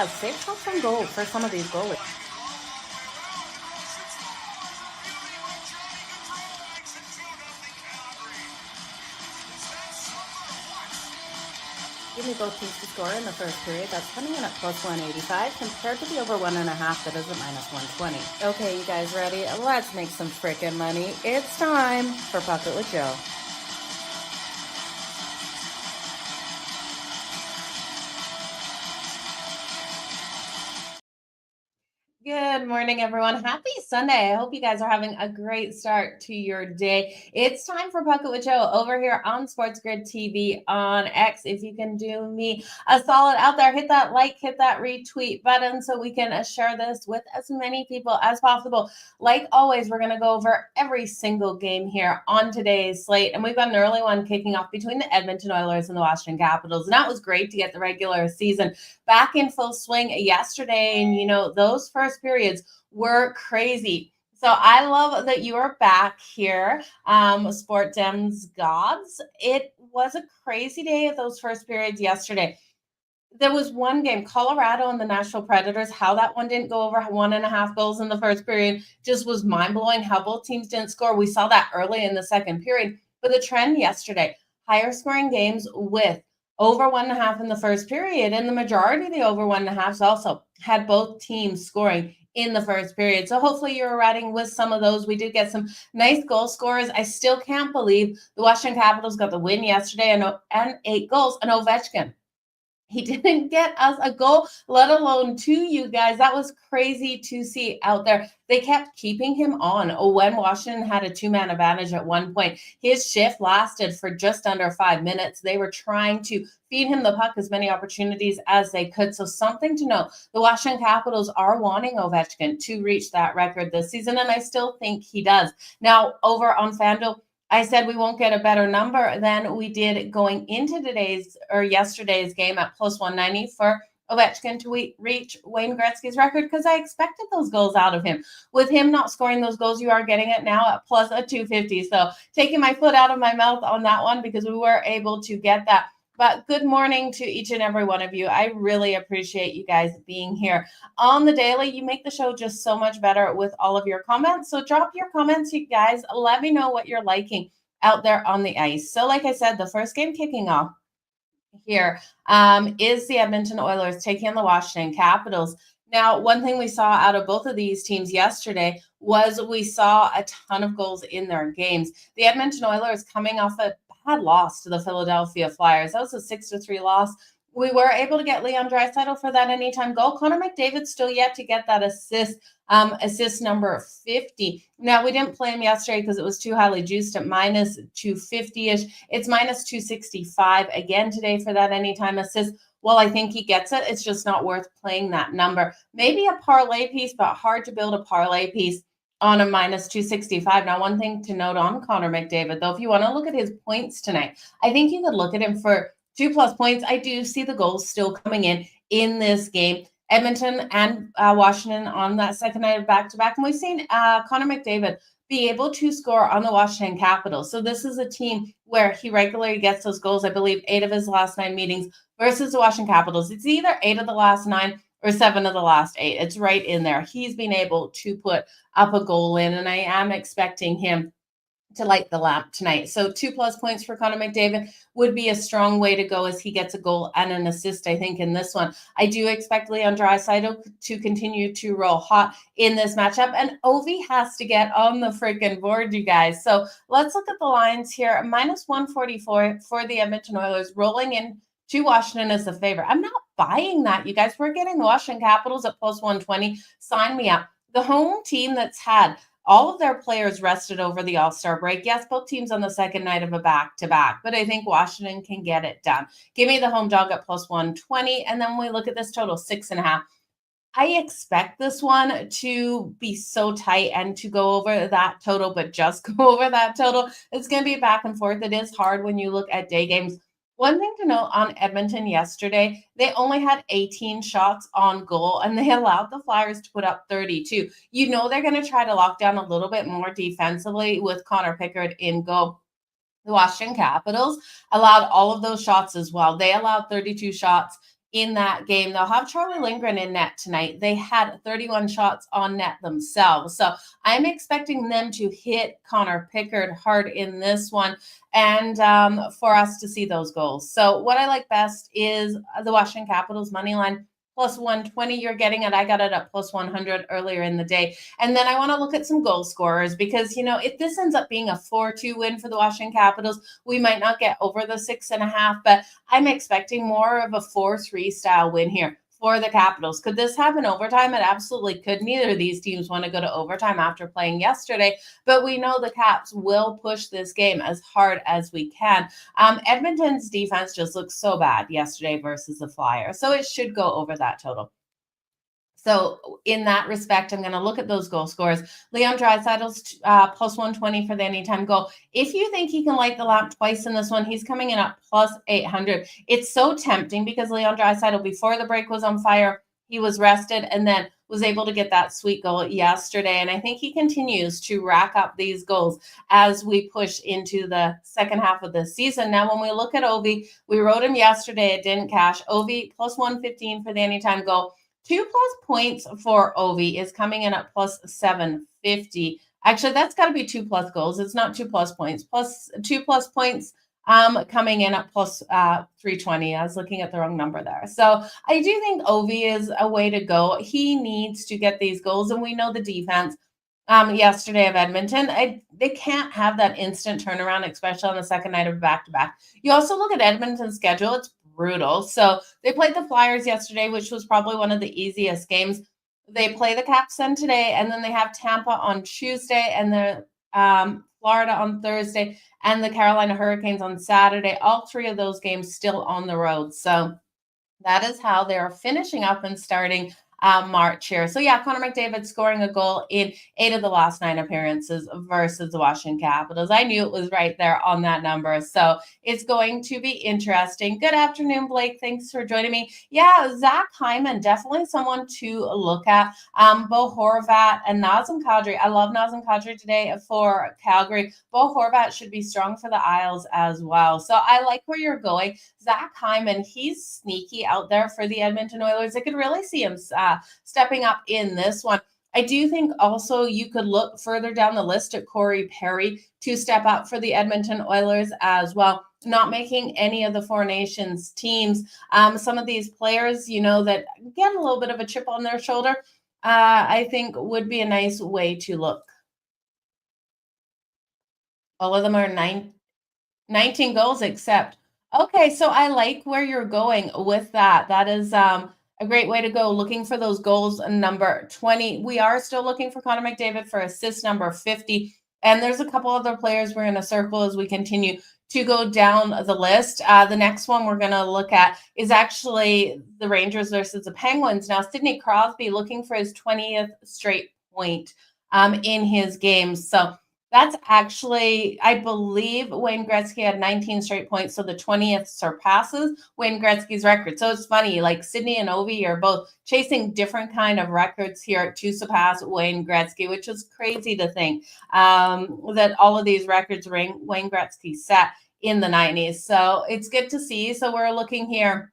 has 6 shots on goal for some of these goalies. Give me both teams to score in the first period. That's coming in at plus 185 compared to the over 1.5 that is at minus 120. Okay, you guys ready? Let's make some freaking money. It's time for Bucket with Jo. Good morning, everyone. Happy Sunday. I hope you guys are having a great start to your day. It's time for Bucket with Jo over here on SportsGrid TV on X. If you can do me a solid out there, hit that like, hit that retweet button so we can share this with as many people as possible. Like always, we're going to go over every single game here on today's slate. And we've got an early one kicking off between the Edmonton Oilers and the Washington Capitals. And that was great to get the regular season back in full swing yesterday. And, those first periods were crazy. So I love that you are back here, Sport Dems gods. It was a crazy day of those first periods yesterday. There was one game, Colorado and the Nashville Predators. How that one didn't go over 1.5 goals in the first period just was mind-blowing. How both teams didn't score. We saw that early in the second period. But the trend yesterday, higher scoring games with over 1.5 in the first period. And the majority of the over 1.5s also had both teams scoring in the first period. So hopefully you're riding with some of those. We did get some nice goal scorers. I still can't believe the Washington Capitals got the win yesterday and 8 goals. And Ovechkin, he didn't get us a goal, let alone 2, you guys. That was crazy to see out there. They kept keeping him on when Washington had a 2-man advantage at one point. His shift lasted for just under 5 minutes. They were trying to feed him the puck as many opportunities as they could. So something to know, the Washington Capitals are wanting Ovechkin to reach that record this season, and I still think he does. Now, over on FanDuel, I said we won't get a better number than we did going into yesterday's game at plus 190 for Ovechkin to reach Wayne Gretzky's record, because I expected those goals out of him. With him not scoring those goals, you are getting it now at plus a 250. So taking my foot out of my mouth on that one, because we were able to get that. But good morning to each and every one of you. I really appreciate you guys being here on the daily. You make the show just so much better with all of your comments. So drop your comments, you guys. Let me know what you're liking out there on the ice. So like I said, the first game kicking off here is the Edmonton Oilers taking on the Washington Capitals. Now, one thing we saw out of both of these teams yesterday was we saw a ton of goals in their games. The Edmonton Oilers coming off a bad loss to the Philadelphia Flyers. That was a 6-3 loss. We were able to get Leon Draisaitl for that anytime goal. Connor McDavid still yet to get that assist number 50. Now, we didn't play him yesterday because it was too highly juiced at minus 250-ish. It's minus 265 again today for that anytime assist. Well, I think he gets it. It's just not worth playing that number. Maybe a parlay piece, but hard to build a parlay piece on a minus 265. Now, one thing to note on Connor McDavid, though, if you want to look at his points tonight, I think you could look at him for 2+ points. I do see the goals still coming in this game. Edmonton and Washington on that second night of back-to-back. And we've seen Connor McDavid be able to score on the Washington Capitals. So this is a team where he regularly gets those goals. I believe 8 of his last 9 meetings versus the Washington Capitals. It's either 8 of the last 9 or 7 of the last 8. It's right in there. He's been able to put up a goal in, and I am expecting him to light the lamp tonight. So 2+ points for Connor McDavid would be a strong way to go, as he gets a goal and an assist, I think, in this one. I do expect Leon Draisaitl to continue to roll hot in this matchup, and Ovi has to get on the freaking board, you guys. So let's look at the lines here. Minus 144 for the Edmonton Oilers, rolling in to Washington as the favorite. I'm not buying that, you guys. We're getting the Washington Capitals at plus 120. Sign me up. The home team that's had all of their players rested over the All-Star break. Yes, both teams on the second night of a back-to-back, but I think Washington can get it done. Give me the home dog at plus 120, and then we look at this total, 6.5. I expect this one to be so tight and to go over that total, but just go over that total. It's going to be back and forth. It is hard when you look at day games. One thing to note on Edmonton yesterday, they only had 18 shots on goal, and they allowed the Flyers to put up 32. You know they're going to try to lock down a little bit more defensively with Connor Pickard in goal. The Washington Capitals allowed all of those shots as well. They allowed 32 shots in that game. They'll have Charlie Lindgren in net tonight. They had 31 shots on net themselves. So I'm expecting them to hit Connor Pickard hard in this one, and for us to see those goals. So what I like best is the Washington Capitals money line. Plus 120, you're getting it. I got it at plus 100 earlier in the day. And then I want to look at some goal scorers because, if this ends up being a 4-2 win for the Washington Capitals, we might not get over the 6.5, but I'm expecting more of a 4-3 style win here for the Capitals. Could this happen overtime? It absolutely could. Neither of these teams want to go to overtime after playing yesterday, but we know the Caps will push this game as hard as we can. Edmonton's defense just looked so bad yesterday versus the Flyers, so it should go over that total. So in that respect, I'm going to look at those goal scores. Leon Draisaitl's plus 120 for the anytime goal. If you think he can light the lamp twice in this one, he's coming in at plus 800. It's so tempting because Leon Draisaitl before the break was on fire. He was rested and then was able to get that sweet goal yesterday. And I think he continues to rack up these goals as we push into the second half of the season. Now, when we look at Ovi, we wrote him yesterday. It didn't cash. Ovi plus 115 for the anytime goal. 2+ points for Ovi is coming in at plus 750. Actually, that's got to be 2+ goals. It's not 2+ points. Plus 2+ points coming in at plus 320. I was looking at the wrong number there. So I do think Ovi is a way to go. He needs to get these goals, and we know the defense yesterday of Edmonton. They can't have that instant turnaround, especially on the second night of back-to-back. You also look at Edmonton's schedule. It's brutal. So they played the Flyers yesterday, which was probably one of the easiest games. They play the Caps then today, and then they have Tampa on Tuesday, and the Florida on Thursday, and the Carolina Hurricanes on Saturday. All three of those games still on the road. So that is how they're finishing up and starting March here. So yeah, Connor McDavid scoring a goal in 8 of the last 9 appearances versus the Washington Capitals. I knew it was right there on that number. So it's going to be interesting. Good afternoon, Blake. Thanks for joining me. Yeah, Zach Hyman, definitely someone to look at. Bo Horvat and Nazem Kadri. I love Nazem Kadri today for Calgary. Bo Horvat should be strong for the Isles as well. So I like where you're going. Zach Hyman, he's sneaky out there for the Edmonton Oilers. I could really see him stepping up in this one. I do think also you could look further down the list at Corey Perry to step up for the Edmonton Oilers as well. Not making any of the Four Nations teams. Some of these players, that get a little bit of a chip on their shoulder, I think would be a nice way to look. All of them are 19 goals except. Okay, so I like where you're going with that. That is a great way to go, looking for those goals. Number 20. We are still looking for Connor McDavid for assist number 50. And there's a couple other players we're going to circle as we continue to go down the list. The next one we're going to look at is actually the Rangers versus the Penguins. Now, Sidney Crosby looking for his 20th straight point in his games. So that's actually, I believe Wayne Gretzky had 19 straight points, so the 20th surpasses Wayne Gretzky's record. So it's funny, like Sidney and Ovi are both chasing different kind of records here to surpass Wayne Gretzky, which is crazy to think that all of these records Wayne Gretzky set in the 90s. So it's good to see. So we're looking here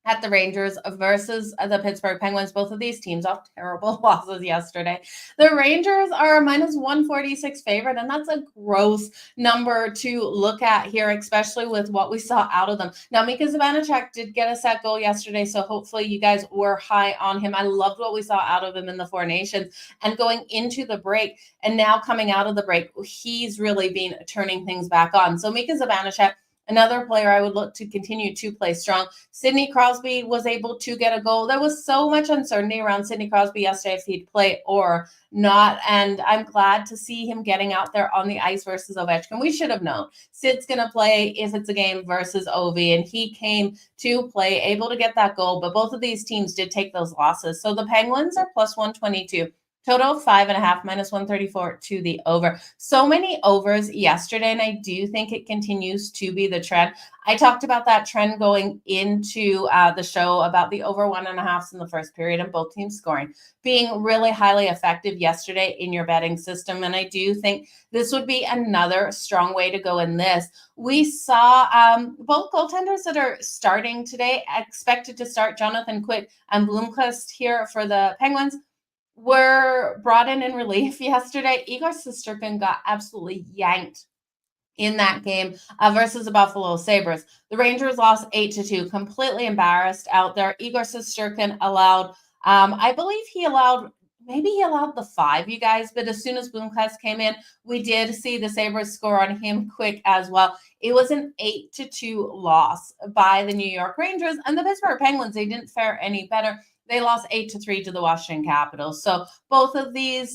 at the Rangers versus the Pittsburgh Penguins. Both of these teams off terrible losses yesterday. The Rangers are a minus 146 favorite, and that's a gross number to look at here, especially with what we saw out of them. Now, Mika Zibanejad did get a set goal yesterday, so hopefully you guys were high on him. I loved what we saw out of him in the Four Nations, and going into the break, and now coming out of the break, he's really been turning things back on. So Mika Zibanejad, another player I would look to continue to play strong. Sidney Crosby was able to get a goal. There was so much uncertainty around Sidney Crosby yesterday if he'd play or not, and I'm glad to see him getting out there on the ice versus Ovechkin. We should have known Sid's going to play if it's a game versus Ovi, and he came to play, able to get that goal, but both of these teams did take those losses. So the Penguins are plus 122. Total 5.5, -134 to the over. So many overs yesterday, and I do think it continues to be the trend. I talked about that trend going into the show about the over 1.5s in the first period and both teams scoring being really highly effective yesterday in your betting system. And I do think this would be another strong way to go in this. We saw both goaltenders that are starting today, expected to start, Jonathan Quick and Bloomquist here for the Penguins, were brought in relief yesterday. Igor Shesterkin got absolutely yanked in that game versus the Buffalo Sabres. The Rangers lost 8-2, completely embarrassed out there. Igor Shesterkin allowed, I believe he allowed the 5, you guys, but as soon as Bloomquist came in, we did see the Sabres score on him quick as well. It was an 8-2 loss by the New York Rangers, and the Pittsburgh Penguins, they didn't fare any better. They lost 8-3 to the Washington Capitals. So both of these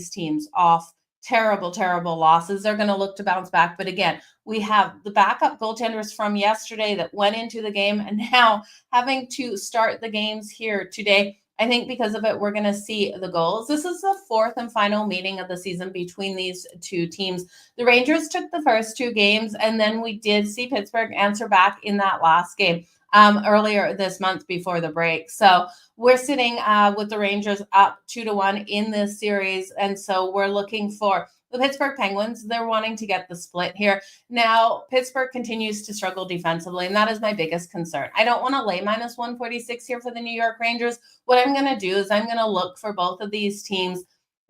teams off terrible losses. They're going to look to bounce back. But again, we have the backup goaltenders from yesterday that went into the game and now having to start the games here today. I think because of it, we're going to see the goals. This is the 4th and final meeting of the season between these two teams. The Rangers took the first 2 games, and then we did see Pittsburgh answer back in that last game earlier this month before the break. So we're sitting with the Rangers up 2-1 in this series. And so we're looking for the Pittsburgh Penguins. They're wanting to get the split here. Now, Pittsburgh continues to struggle defensively, and that is my biggest concern. I don't want to lay -146 here for the New York Rangers. What I'm going to do is I'm going to look for both of these teams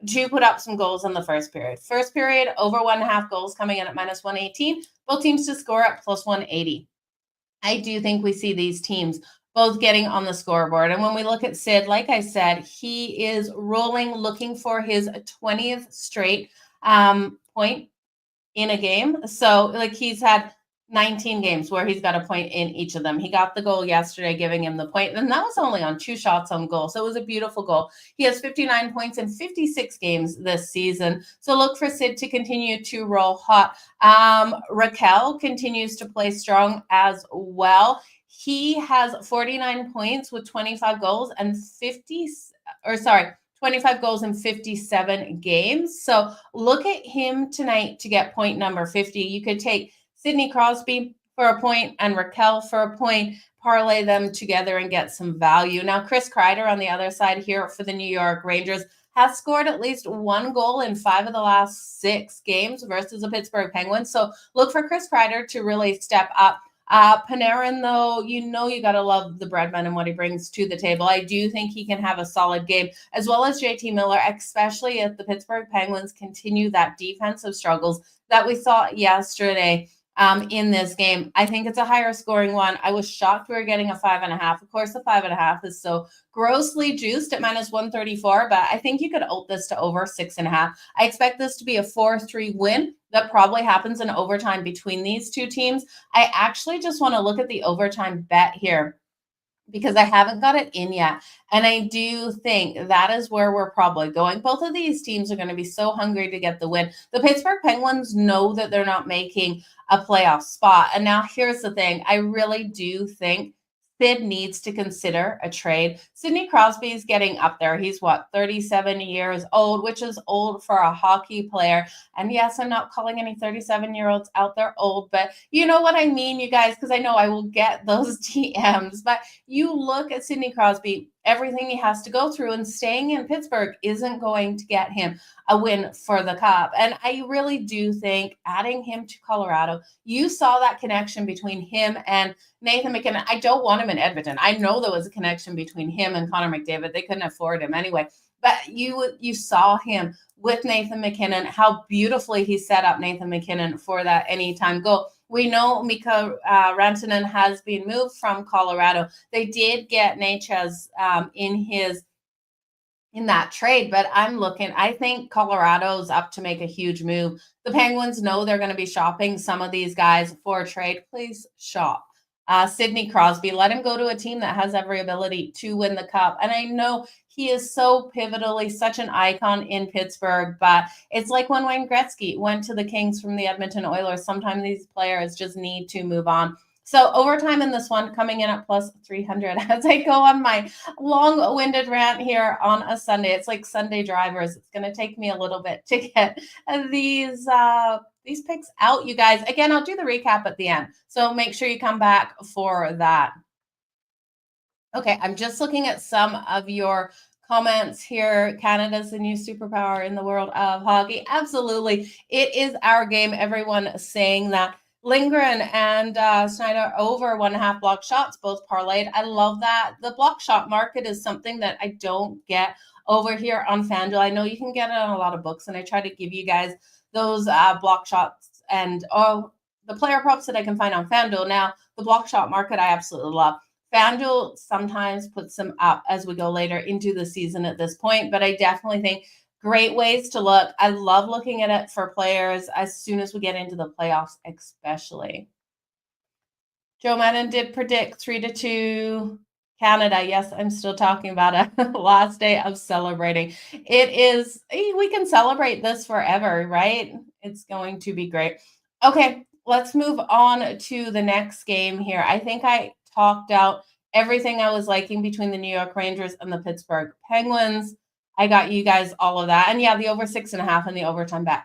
to put up some goals in the first period. First period, over 1.5 goals coming in at -118. Both teams to score at +180. I do think we see these teams both getting on the scoreboard. And when we look at Sid, like I said, he is rolling, looking for his 20th straight point in a game. So like he's had 19 games where he's got a point in each of them. He got the goal yesterday, giving him the point, and that was only on 2 shots on goal. So it was a beautiful goal. He has 59 points in 56 games this season. So look for Sid to continue to roll hot. Raquel continues to play strong as well. He has 49 points with 25 goals and 25 goals in 57 games. So look at him tonight to get point number 50. You could take Sidney Crosby for a point and Raquel for a point, parlay them together and get some value. Now, Chris Kreider on the other side here for the New York Rangers has scored at least 1 goal in 5 of the last 6 games versus the Pittsburgh Penguins. So look for Chris Kreider to really step up. Panarin, though, you got to love the Breadman and what he brings to the table. I do think he can have a solid game, as well as JT Miller, especially if the Pittsburgh Penguins continue that defensive struggles that we saw yesterday in this game. I think it's a higher scoring one. I was shocked we were getting a 5.5. Of course, the 5.5 is so grossly juiced at -134, but I think you could alt this to over 6.5. I expect this to be a 4-3 win. That probably happens in overtime between these two teams. I actually just want to look at the overtime bet here because I haven't got it in yet. And I do think that is where we're probably going. Both of these teams are going to be so hungry to get the win. The Pittsburgh Penguins know that they're not making a playoff spot. And now here's the thing. I really do think Sid needs to consider a trade. Sidney Crosby is getting up there. He's 37 years old, which is old for a hockey player. And yes, I'm not calling any 37-year-olds out there old, but you know what I mean, you guys, because I know I will get those DMs. But you look at Sidney Crosby, everything he has to go through, and staying in Pittsburgh isn't going to get him a win for the Cup. And I really do think adding him to Colorado, you saw that connection between him and Nathan MacKinnon. I don't want him in Edmonton. I know there was a connection between him and Connor McDavid. They couldn't afford him anyway. But you saw him with Nathan MacKinnon, how beautifully he set up Nathan MacKinnon for that anytime goal. We know Mikko Rantanen has been moved from Colorado. They did get Necas in that trade, but I think Colorado's up to make a huge move. The Penguins know they're going to be shopping some of these guys for a trade. Please shop Sidney Crosby. Let him go to a team that has every ability to win the Cup. And I know he is so pivotally such an icon in Pittsburgh, but it's like when Wayne Gretzky went to the Kings from the Edmonton Oilers. Sometimes these players just need to move on. So overtime in this one coming in at plus 300 as I go on my long-winded rant here on a Sunday. It's like Sunday drivers. It's going to take me a little bit to get these picks out, you guys. Again, I'll do the recap at the end. So make sure you come back for that. Okay, I'm just looking at some of your comments here. Canada's the new superpower in the world of hockey. Absolutely. It is our game. Everyone saying that. Lindgren and Snyder over 1.5 block shots, both parlayed. I love that. The block shot market is something that I don't get over here on FanDuel. I know you can get it on a lot of books, and I try to give you guys those block shots and the player props that I can find on FanDuel. Now, the block shot market I absolutely love. FanDuel sometimes puts them up as we go later into the season at this point, but I definitely think great ways to look. I love looking at it for players as soon as we get into the playoffs, especially. Jo Madden did predict 3-2 Canada. Yes, I'm still talking about it. Last day of celebrating. It is, we can celebrate this forever, right? It's going to be great. Okay, let's move on to the next game here. I think I talked out everything I was liking between the New York Rangers and the Pittsburgh Penguins. I got you guys all of that. And yeah, the over 6.5 and the overtime bet.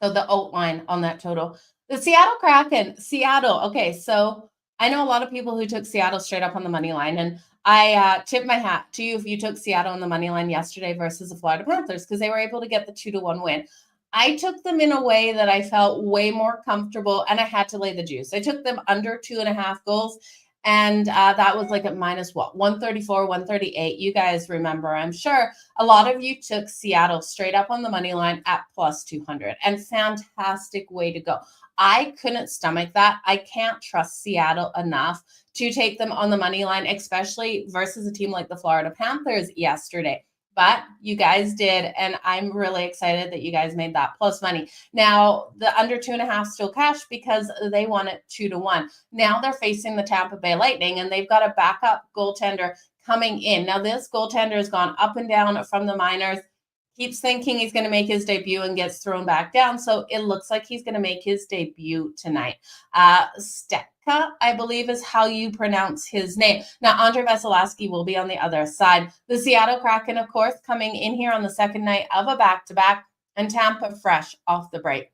So the outline on that total. The Seattle Kraken, Seattle. Okay, so I know a lot of people who took Seattle straight up on the money line, and I tip my hat to you if you took Seattle on the money line yesterday versus the Florida Panthers, because they were able to get the 2-1 win. I took them in a way that I felt way more comfortable, and I had to lay the juice. I took them under 2.5 goals, and that was like at minus what, 134, 138. You guys remember, I'm sure. A lot of you took Seattle straight up on the money line at plus 200, and fantastic way to go. I couldn't stomach that. I can't trust Seattle enough to take them on the money line, especially versus a team like the Florida Panthers yesterday. But you guys did, and I'm really excited that you guys made that plus money. Now, the under 2.5 still cash because they won it 2-1. Now they're facing the Tampa Bay Lightning, and they've got a backup goaltender coming in. Now, this goaltender has gone up and down from the minors, keeps thinking he's going to make his debut and gets thrown back down. So it looks like he's going to make his debut tonight. Stetka, I believe is how you pronounce his name. Now, Andrei Vasilevskiy will be on the other side. The Seattle Kraken, of course, coming in here on the second night of a back-to-back, and Tampa fresh off the break.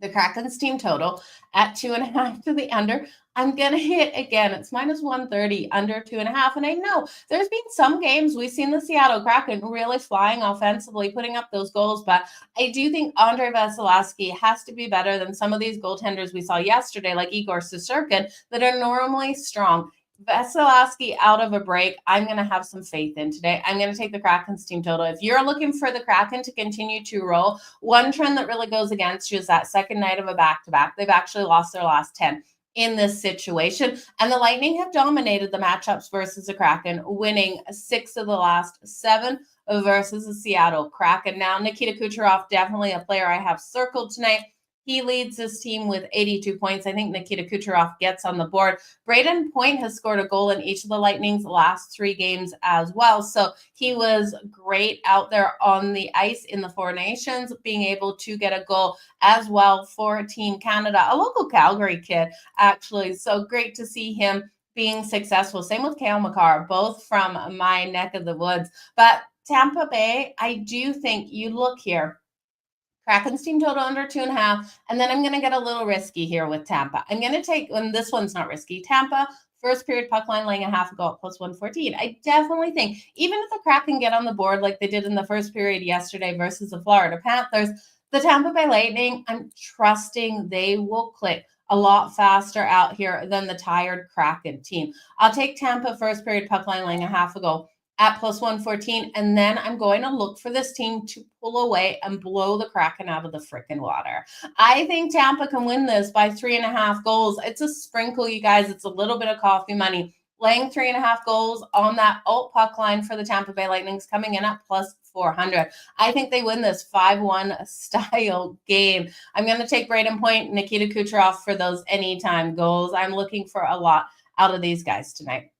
The Kraken's team total at 2.5 to the under. I'm going to hit again. It's minus 130 under 2.5. And I know there's been some games we've seen the Seattle Kraken really flying offensively, putting up those goals. But I do think Andrei Vasilevskiy has to be better than some of these goaltenders we saw yesterday, like Igor Shesterkin, that are normally strong. Vasilevskiy out of a break, I'm going to have some faith in today. I'm going to take the Kraken's team total. If you're looking for the Kraken to continue to roll, one trend that really goes against you is that second night of a back-to-back. They've actually lost their last 10 in this situation. And the Lightning have dominated the matchups versus the Kraken, winning 6 of the last 7 versus the Seattle Kraken. Now, Nikita Kucherov, definitely a player I have circled tonight. He leads this team with 82 points. I think Nikita Kucherov gets on the board. Braden Point has scored a goal in each of the Lightning's last 3 games as well. So he was great out there on the ice in the Four Nations, being able to get a goal as well for Team Canada, a local Calgary kid, actually. So great to see him being successful. Same with Cale Makar, both from my neck of the woods. But Tampa Bay, I do think you look here. Kraken's team total under 2.5. And then I'm going to get a little risky here with Tampa. I'm going to take, and this one's not risky, Tampa, first period puck line laying a half goal at plus 114. I definitely think, even if the Kraken get on the board like they did in the first period yesterday versus the Florida Panthers, the Tampa Bay Lightning, I'm trusting they will click a lot faster out here than the tired Kraken team. I'll take Tampa first period puck line laying a half a goal at plus 114, and then I'm going to look for this team to pull away and blow the Kraken out of the freaking water. I think Tampa can win this by 3.5 goals. It's a sprinkle, you guys. It's a little bit of coffee money. Laying 3.5 goals on that alt puck line for the Tampa Bay Lightning's coming in at plus 400. I think they win this 5-1 style game. I'm going to take Braden Point, Nikita Kucherov for those anytime goals. I'm looking for a lot out of these guys tonight.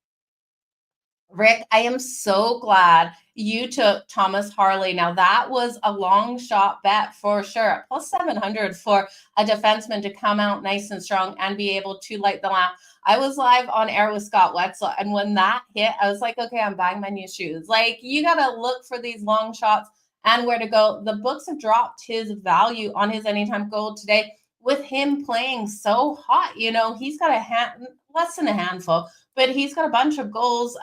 Rick, I am so glad you took Thomas Harley. Now, that was a long shot bet for sure. Plus 700 for a defenseman to come out nice and strong and be able to light the lamp. I was live on air with Scott Wetzel, and when that hit, I was like, okay, I'm buying my new shoes. Like, you got to look for these long shots and where to go. The books have dropped his value on his anytime goal today with him playing so hot. He's got less than a handful, but he's got a bunch of goals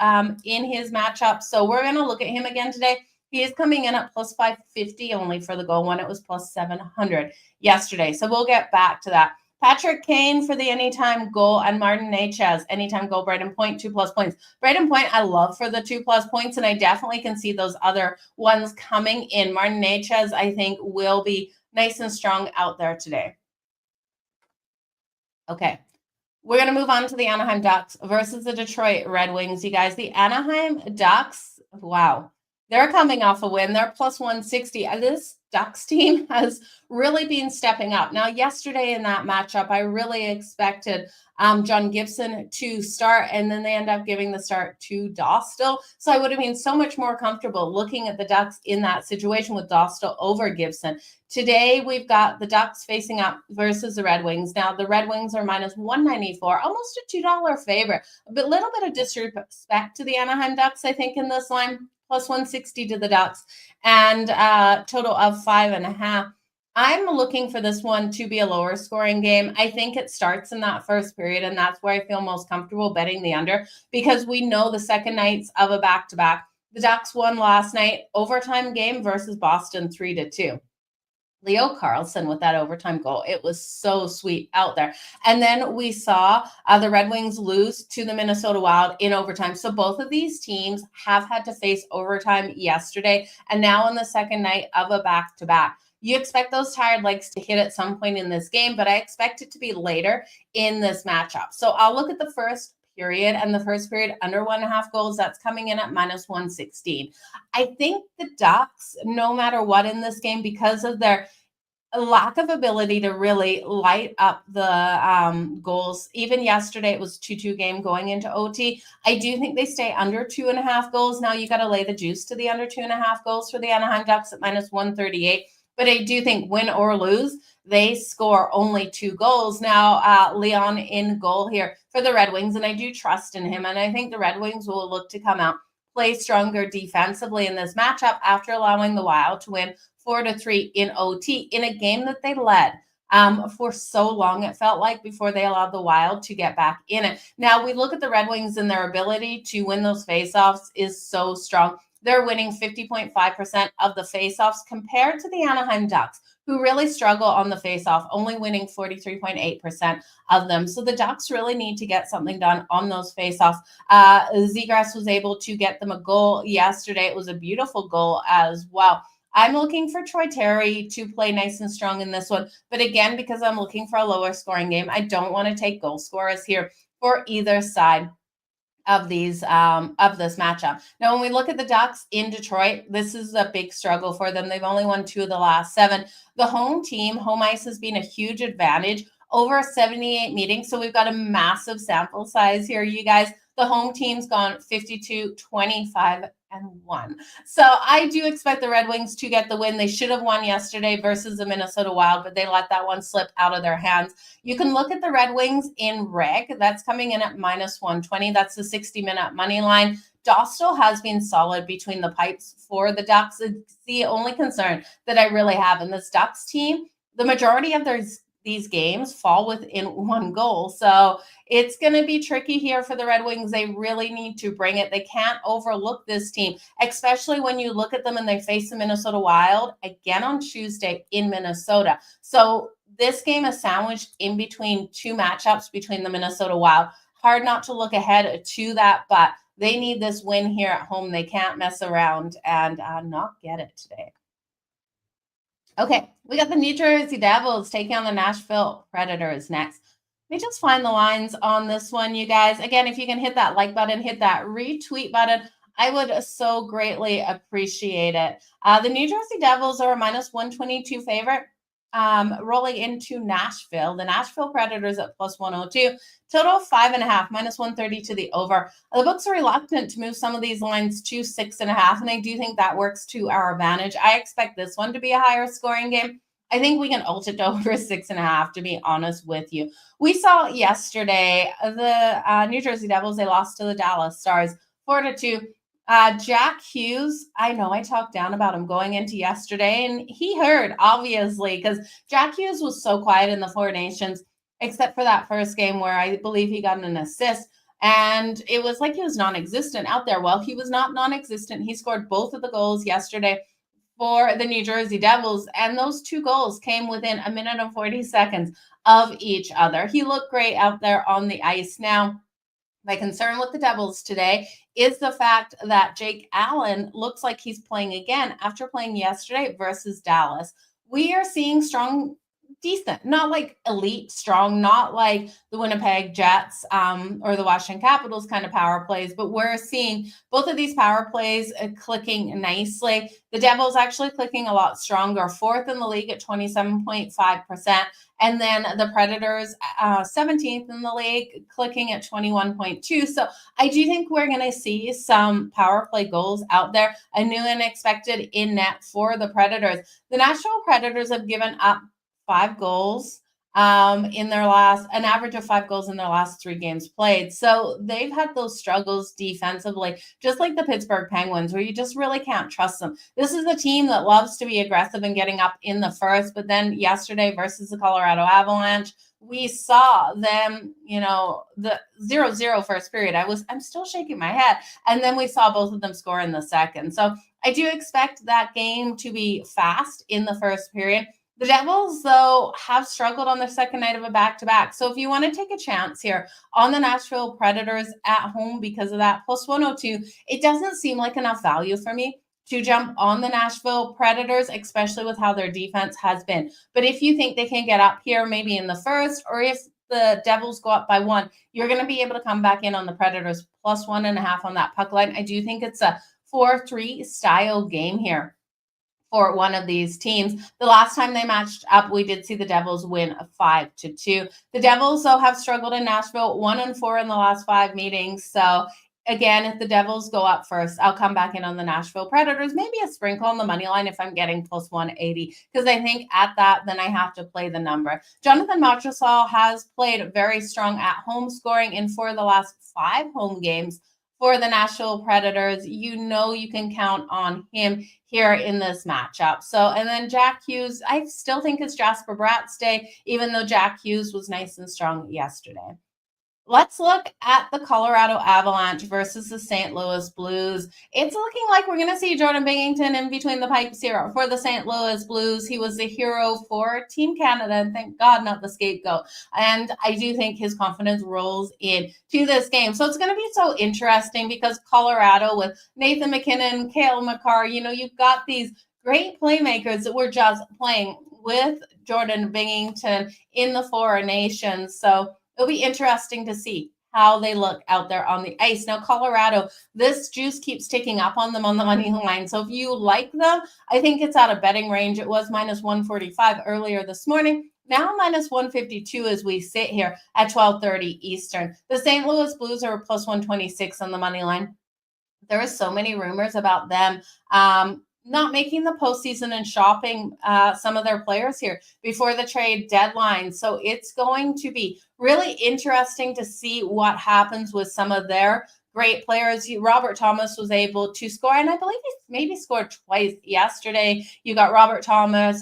in his matchup. So we're going to look at him again today. He is coming in at plus 550 only for the goal when it was plus 700 yesterday. So we'll get back to that. Patrick Kane for the anytime goal and Martin Necas, anytime goal, Braden Point, 2+ points. Braden Point, I love for the 2+ points, and I definitely can see those other ones coming in. Martin Necas, I think, will be nice and strong out there today. Okay. We're going to move on to the Anaheim Ducks versus the Detroit Red Wings. You guys, the Anaheim Ducks, wow, they're coming off a win. They're plus 160. This Ducks team has really been stepping up. Now, yesterday in that matchup, I really expected John Gibson to start, and then they end up giving the start to Dostal. So I would have been so much more comfortable looking at the Ducks in that situation with Dostal over Gibson. Today, we've got the Ducks facing up versus the Red Wings. Now, the Red Wings are minus 194, almost a $2 favorite. A little bit of disrespect to the Anaheim Ducks, I think, in this line. Plus 160 to the Ducks, and total of 5.5. I'm looking for this one to be a lower scoring game. I think it starts in that first period, and that's where I feel most comfortable betting the under, because we know the second nights of a back-to-back. The Ducks won last night, overtime game versus Boston 3-2. Leo Carlson with that overtime goal. It was so sweet out there. And then we saw the Red Wings lose to the Minnesota Wild in overtime. So both of these teams have had to face overtime yesterday and now on the second night of a back-to-back. You expect those tired legs to hit at some point in this game, but I expect it to be later in this matchup. So I'll look at the first period, and the first period under 1.5 goals, that's coming in at minus 116. I think the Ducks, no matter what in this game, because of their lack of ability to really light up the goals. Even yesterday, it was 2-2 game going into OT. I do think they stay under 2.5 goals. Now you got to lay the juice to the under 2.5 goals for the Anaheim Ducks at minus 138. But I do think win or lose, they score only 2 goals. Now, Leon in goal here for the Red Wings, and I do trust in him. And I think the Red Wings will look to come out, play stronger defensively in this matchup after allowing the Wild to win 4-3 in OT in a game that they led for so long, it felt like, before they allowed the Wild to get back in it. Now, we look at the Red Wings, and their ability to win those faceoffs is so strong. They're winning 50.5% of the faceoffs compared to the Anaheim Ducks, who really struggle on the faceoff, only winning 43.8% of them. So the Ducks really need to get something done on those faceoffs. Zegras was able to get them a goal yesterday. It was a beautiful goal as well. I'm looking for Troy Terry to play nice and strong in this one. But again, because I'm looking for a lower scoring game, I don't want to take goal scorers here for either side of these of this matchup. Now, when we look at the Ducks in Detroit, this is a big struggle for them. They've only won 2 of the last 7. The home team, home ice, has been a huge advantage over 78 meetings. So we've got a massive sample size here, you guys. The home team's gone 52, 25, and 1. So I do expect the Red Wings to get the win. They should have won yesterday versus the Minnesota Wild, but they let that one slip out of their hands. You can look at the Red Wings in reg. That's coming in at minus 120. That's the 60-minute money line. Dostal has been solid between the pipes for the Ducks. It's the only concern that I really have in this Ducks team. The majority of these games fall within 1 goal. So it's going to be tricky here for the Red Wings. They really need to bring it. They can't overlook this team, especially when you look at them and they face the Minnesota Wild again on Tuesday in Minnesota. So this game is sandwiched in between 2 matchups between the Minnesota Wild. Hard not to look ahead to that, but they need this win here at home. They can't mess around and not get it today. Okay, we got the New Jersey Devils taking on the Nashville Predators next. Let me just find the lines on this one, you guys. Again, if you can hit that like button, hit that retweet button, I would so greatly appreciate it. The New Jersey Devils are a minus 122 favorite rolling into Nashville. The Nashville Predators at plus 102. Total 5.5, minus 130 to the over. The books are reluctant to move some of these lines to 6.5, and I do think that works to our advantage. I expect this one to be a higher scoring game. I think we can ult it to over 6.5, to be honest with you. We saw yesterday the New Jersey Devils, they lost to the Dallas Stars 4-2. Jack Hughes, I know I talked down about him going into yesterday, and he heard, obviously, because Jack Hughes was so quiet in the Four Nations, except for that first game where I believe he got an assist, and it was like he was non-existent out there. Well, he was not non-existent. He scored both of the goals yesterday for the New Jersey Devils, and those two goals came within a minute and 40 seconds of each other. He looked great out there on the ice. Now, my concern with the Devils today is the fact that Jake Allen looks like he's playing again after playing yesterday versus Dallas. We are seeing strong, decent, not like elite strong, not like the Winnipeg Jets or the Washington Capitals kind of power plays, but we're seeing both of these power plays clicking nicely. The Devils actually clicking a lot stronger, fourth in the league at 27.5%. And then the Predators, 17th in the league, clicking at 21.2. So I do think we're going to see some power play goals out there. A new and expected in net for the Predators. The Nashville Predators have given up 5 goals in their last, an average of 5 goals in their last 3 games played. So they've had those struggles defensively, just like the Pittsburgh Penguins, where you just really can't trust them. This is a team that loves to be aggressive and getting up in the first, but then yesterday versus the Colorado Avalanche, we saw them, the 0-0 first period. I'm still shaking my head. And then we saw both of them score in the second. So I do expect that game to be fast in the first period. The Devils, though, have struggled on their second night of a back-to-back. So if you want to take a chance here on the Nashville Predators at home because of that plus 102, it doesn't seem like enough value for me to jump on the Nashville Predators, especially with how their defense has been. But if you think they can get up here maybe in the first, or if the Devils go up by 1, you're going to be able to come back in on the Predators plus 1.5 on that puck line. I do think it's a 4-3 style game here for one of these teams. The last time they matched up, we did see the Devils win 5-2. The Devils, though, have struggled in Nashville, 1-4 in the last 5 meetings. So again, if the Devils go up first, I'll come back in on the Nashville Predators, maybe a sprinkle on the money line if I'm getting plus 180, because I think at that, then I have to play the number. Jonathan Montresol has played very strong at home, scoring in 4 of the last 5 home games for the Nashville Predators. You can count on him here in this matchup. So, and then Jack Hughes, I still think it's Jasper Bratt's day, even though Jack Hughes was nice and strong yesterday. Let's look at the Colorado Avalanche versus the St. Louis Blues. It's looking like we're going to see Jordan Binnington in between the pipes here for the St. Louis Blues. He was the hero for Team Canada, and thank God not the scapegoat. And I do think his confidence rolls into this game. So it's going to be so interesting because Colorado with Nathan McKinnon, Cale Makar, you've got these great playmakers that were just playing with Jordan Binnington in the Four Nations. So it'll be interesting to see how they look out there on the ice. Now, Colorado, this juice keeps ticking up on them on the money line. So if you like them, I think it's out of betting range. It was minus 145 earlier this morning. Now minus 152 as we sit here at 12:30 Eastern. The St. Louis Blues are plus 126 on the money line. There are so many rumors about them not making the postseason and shopping some of their players here before the trade deadline. So it's going to be really interesting to see what happens with some of their great players. Robert Thomas was able to score, and I believe he maybe scored twice yesterday. You got Robert Thomas,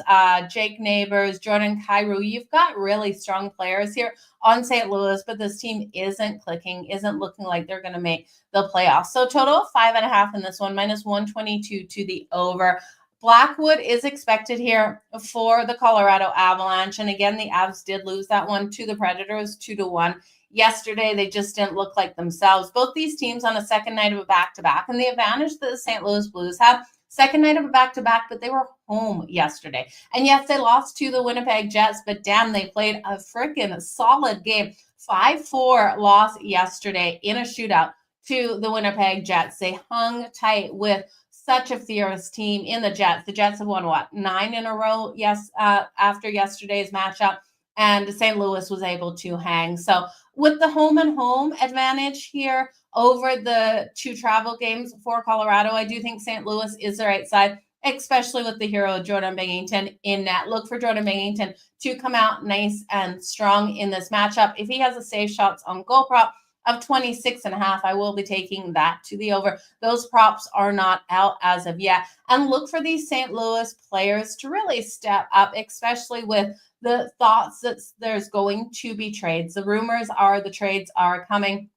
Jake Neighbors, Jordan Kyrou. You've got really strong players here on St. Louis, but this team isn't clicking, isn't looking like they're going to make the playoffs. So total of 5.5 in this one, minus 122 to the over. Blackwood is expected here for the Colorado Avalanche. And again, the Avs did lose that one to the Predators 2-1. Yesterday, they just didn't look like themselves. Both these teams on a second night of a back-to-back. And the advantage that the St. Louis Blues have, second night of a back-to-back, but they were home yesterday. And yes, they lost to the Winnipeg Jets, but damn, they played a freaking solid game. 5-4 loss yesterday in a shootout to the Winnipeg Jets. They hung tight with such a fierce team in the Jets. The Jets have won, 9 in a row? Yes, after yesterday's matchup. And St. Louis was able to hang. So with the home and home advantage here over the 2 travel games for Colorado, I do think St. Louis is the right side, especially with the hero Jordan Binnington in net. Look for Jordan Binnington to come out nice and strong in this matchup. If he has a save shots on goal prop of 26.5, I will be taking that to the over. Those props are not out as of yet. And look for these St. Louis players to really step up, especially with the thoughts that there's going to be trades. The rumors are the trades are coming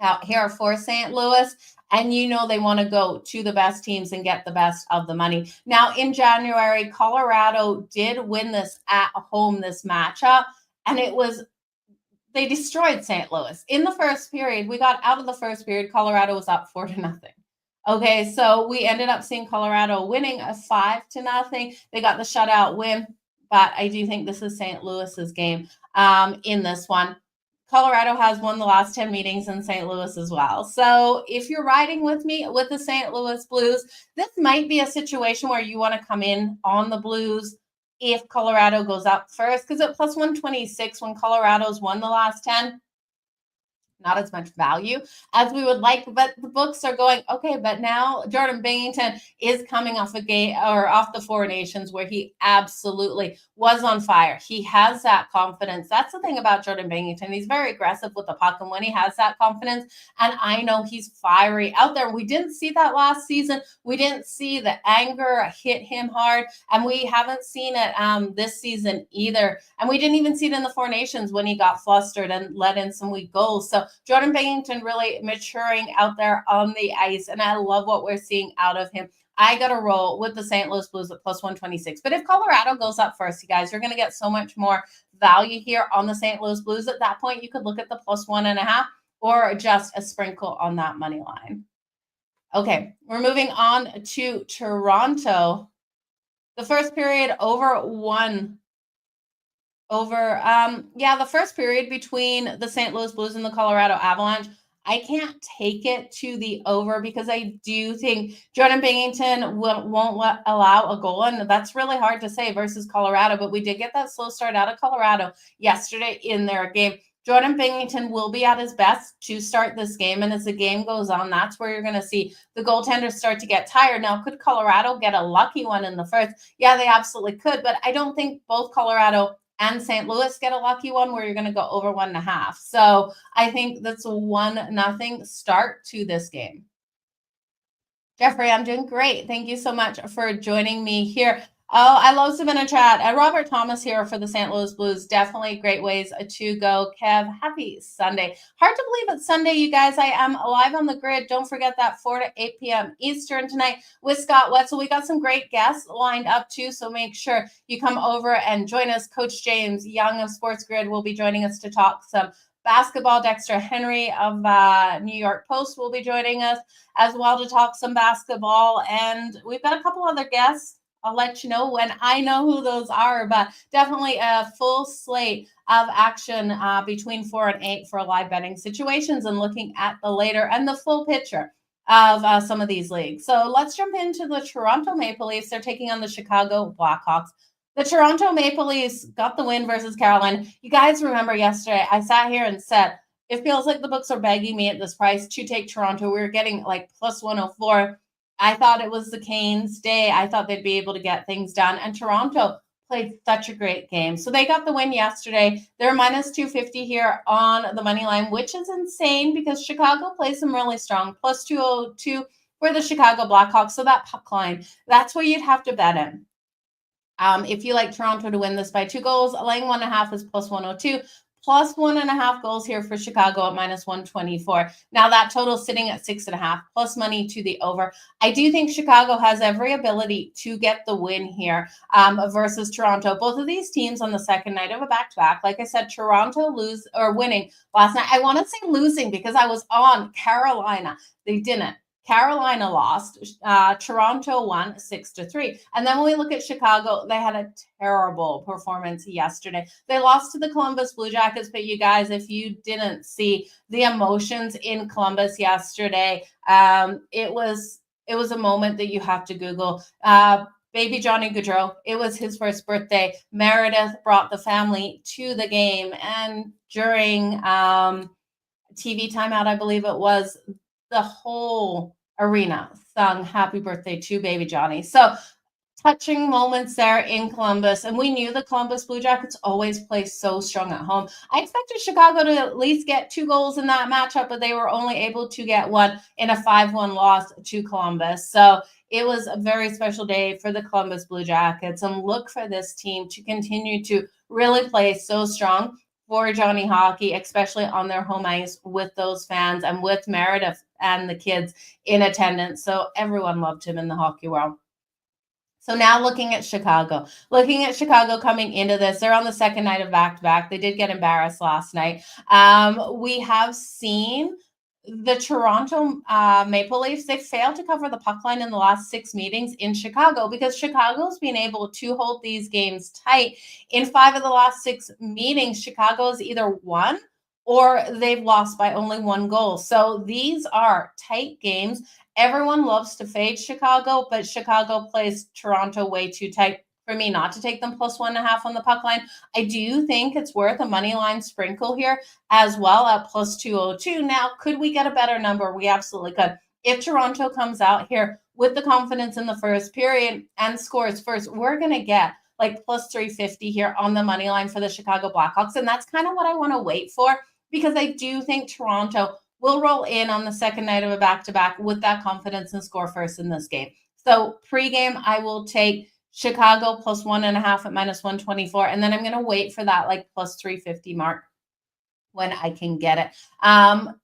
out here for St. Louis, and they want to go to the best teams and get the best of the money. Now, in January, Colorado did win this at home, this matchup, and they destroyed St. Louis. In the first period, we got out of the first period, Colorado was up 4-0. Okay, so we ended up seeing Colorado winning a 5-0. They got the shutout win, but I do think this is St. Louis's game in this one. Colorado has won the last 10 meetings in St. Louis as well. So if you're riding with me with the St. Louis Blues, this might be a situation where you want to come in on the Blues if Colorado goes up first, because at plus 126, when Colorado's won the last 10, not as much value as we would like, but the books are going, okay, but now Jordan Binnington is coming off a game or off the Four Nations where he absolutely was on fire. He has that confidence. That's the thing about Jordan Binnington. He's very aggressive with the puck, and when he has that confidence, and I know he's fiery out there. We didn't see that last season. We didn't see the anger hit him hard, and we haven't seen it this season either. And we didn't even see it in the Four Nations when he got flustered and let in some weak goals. So Jordan Binnington really maturing out there on the ice, and I love what we're seeing out of him. I got to roll with the St. Louis Blues at plus 126. But if Colorado goes up first, you guys, you're going to get so much more value here on the St. Louis Blues. At that point, you could look at the plus 1.5 or just a sprinkle on that money line. Okay, we're moving on to Toronto. The first period the first period between the St. Louis Blues and the Colorado Avalanche, I can't take it to the over because I do think Jordan Binnington won't allow a goal, and that's really hard to say versus Colorado, but we did get that slow start out of Colorado yesterday in their game. Jordan Binnington will be at his best to start this game, and as the game goes on, that's where you're going to see the goaltenders start to get tired. Now, could Colorado get a lucky one in the first? Yeah, they absolutely could, but I don't think both Colorado and St. Louis get a lucky one where you're going to go over 1.5. So I think that's a 1-0 start to this game. Jeffrey, I'm doing great. Thank you so much for joining me here. Oh, I love Savannah chat. Robert Thomas here for the St. Louis Blues. Definitely great ways to go. Kev, happy Sunday. Hard to believe it's Sunday, you guys. I am live on the grid. Don't forget that 4 to 8 p.m. Eastern tonight with Scott Wetzel. We got some great guests lined up too, so make sure you come over and join us. Coach James Young of SportsGrid will be joining us to talk some basketball. Dexter Henry of New York Post will be joining us as well to talk some basketball. And we've got a couple other guests. I'll let you know when I know who those are, but definitely a full slate of action between 4 and 8 for live betting situations and looking at the later and the full picture of some of these leagues. So let's jump into the Toronto Maple Leafs. They're taking on the Chicago Blackhawks. The Toronto Maple Leafs got the win versus Carolina. You guys remember yesterday, I sat here and said, it feels like the books are begging me at this price to take Toronto. We were getting like plus 104. I thought it was the Canes' day. I thought they'd be able to get things done. And Toronto played such a great game. So they got the win yesterday. They're minus 250 here on the money line, which is insane because Chicago plays them really strong. Plus 202 for the Chicago Blackhawks. So that puck line, that's where you'd have to bet in. If you like Toronto to win this by 2 goals, laying 1.5 is plus 102. Plus 1.5 goals here for Chicago at minus 124. Now that total sitting at 6.5 plus money to the over. I do think Chicago has every ability to get the win here versus Toronto. Both of these teams on the second night of a back-to-back. Like I said, Toronto winning last night. I want to say losing because I was on Carolina. They didn't. Carolina lost. Toronto won 6-3. And then when we look at Chicago, they had a terrible performance yesterday. They lost to the Columbus Blue Jackets, but you guys, if you didn't see the emotions in Columbus yesterday, it was It was a moment that you have to Google. Baby Johnny Gaudreau, it was his first birthday. Meredith brought the family to the game, and during TV timeout, I believe it was, the whole arena sung happy birthday to baby Johnny. So touching moments there in Columbus. And we knew the Columbus Blue Jackets always play so strong at home. I expected Chicago to at least get 2 goals in that matchup, but they were only able to get 1 in a 5-1 loss to Columbus. So it was a very special day for the Columbus Blue Jackets. And look for this team to continue to really play so strong for Johnny Hockey, especially on their home ice with those fans and with Meredith and the kids in attendance. So everyone loved him in the hockey world. So now looking at Chicago coming into this, they're on the second night of back-to-back. They did get embarrassed last night. We have seen the Toronto Maple Leafs, they failed to cover the puck line in the last 6 meetings in Chicago because Chicago's been able to hold these games tight. In 5 of the last 6 meetings, Chicago's either won or they've lost by only 1 goal. So these are tight games. Everyone loves to fade Chicago, but Chicago plays Toronto way too tight for me not to take them plus 1.5 on the puck line. I do think it's worth a money line sprinkle here as well at plus 202. Now, could we get a better number? We absolutely could. If Toronto comes out here with the confidence in the first period and scores first, we're going to get like plus 350 here on the money line for the Chicago Blackhawks. And that's kind of what I want to wait for because I do think Toronto will roll in on the second night of a back-to-back with that confidence and score first in this game. So pregame, I will take Chicago plus 1.5 at minus 124. And then I'm going to wait for that like plus 350 mark when I can get it.